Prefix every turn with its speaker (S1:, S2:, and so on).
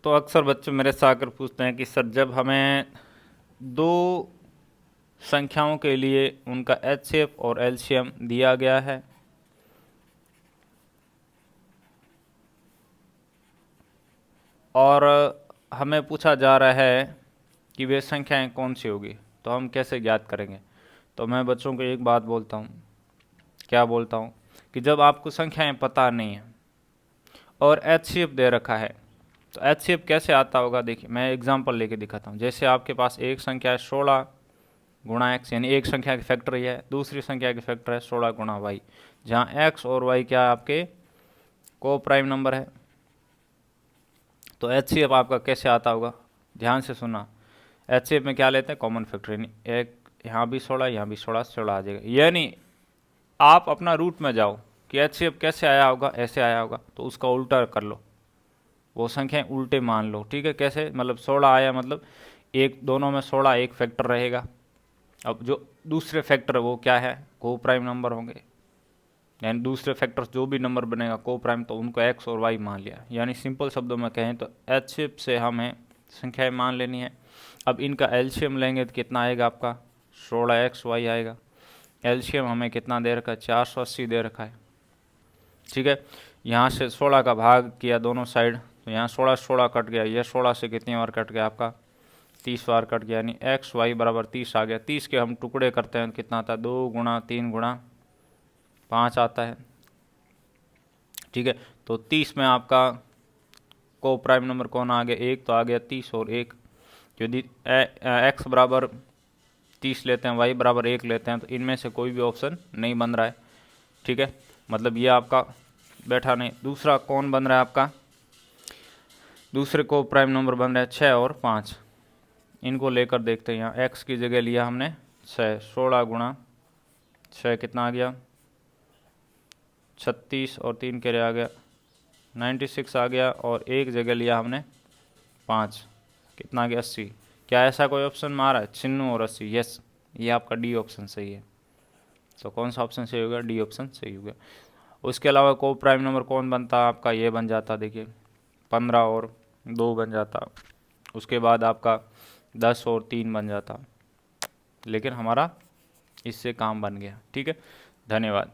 S1: तो अक्सर बच्चे मेरे से आकर पूछते हैं कि सर जब हमें दो संख्याओं के लिए उनका एचसीएफ और एलसीएम दिया गया है और हमें पूछा जा रहा है कि वे संख्याएं कौन सी होगी, तो हम कैसे ज्ञात करेंगे। तो मैं बच्चों को एक बात बोलता हूँ, क्या बोलता हूँ कि जब आपको संख्याएं पता नहीं है और एचसीएफ दे रखा है, तो एचसीएफ कैसे आता होगा। देखिए मैं एग्जांपल लेके दिखाता हूँ। जैसे आपके पास एक संख्या है 16 गुणा एक्स, यानी एक संख्या की फैक्टर ये है, दूसरी संख्या की फैक्टर है 16 गुणा वाई, जहाँ एक्स और वाई क्या है, आपके को प्राइम नंबर है। तो एचसीएफ आपका कैसे आता होगा, ध्यान से सुना। एचसीएफ में क्या लेते हैं, कॉमन फैक्टर, यानी एक यहाँ भी 16, यहाँ भी 16, 16 आ जाएगा। यानी आप अपना रूट में जाओ कि एचसीएफ कैसे आया होगा, ऐसे आया होगा, तो उसका उल्टा कर लो, वो संख्याएं उल्टे मान लो। ठीक है, कैसे, मतलब 16 आया मतलब एक, दोनों में 16 एक फैक्टर रहेगा। अब जो दूसरे फैक्टर वो क्या है, को प्राइम नंबर होंगे, यानी दूसरे फैक्टर जो भी नंबर बनेगा को प्राइम, तो उनको एक्स और वाई मान लिया। यानी सिंपल शब्दों में कहें तो एचसीएफ से हमें संख्याएं मान लेनी है। अब इनका एलसीएम लेंगे तो कितना आएगा, आपका 16 एक्स वाई आएगा। एलसीएम हमें कितना दे रखा है, 480 दे रखा है। ठीक है, यहाँ से 16 का भाग किया दोनों साइड, तो यहाँ 16 16 कट गया, यह 16 से कितनी बार कट गया, आपका 30 बार कट गया, यानी एक्स वाई बराबर 30 आ गया। 30 के हम टुकड़े करते हैं, कितना आता है, 2 गुणा 3 गुणा 5 आता है। ठीक है, तो 30 में आपका को प्राइम नंबर कौन आ गया, एक, तो आ गया 30 और एक। यदि एक्स बराबर 30 लेते हैं, वाई बराबर 1 लेते हैं, तो इनमें से कोई भी ऑप्शन नहीं बन रहा है। ठीक है, मतलब ये आपका बैठा नहीं। दूसरा कौन बन रहा है, आपका दूसरे को प्राइम नंबर बन रहा है 6 और 5। इनको लेकर देखते हैं। यहाँ एक्स की जगह लिया हमने 6, 16 गुणा 6 कितना आ गया, 36, और 3 के लिए आ गया 96 आ गया, और एक जगह लिया हमने 5, कितना आ गया 80। क्या ऐसा कोई ऑप्शन में आ रहा है, 96 और 80, यस, ये आपका डी ऑप्शन सही है। तो कौन सा ऑप्शन सही होगा, डी ऑप्शन सही होगा। उसके अलावा को प्राइम नंबर कौन बनता है, आपका ये बन जाता, देखिए 15 और 2 बन जाता। उसके बाद आपका 10 और 3 बन जाता, लेकिन हमारा इससे काम बन गया। ठीक है, धन्यवाद।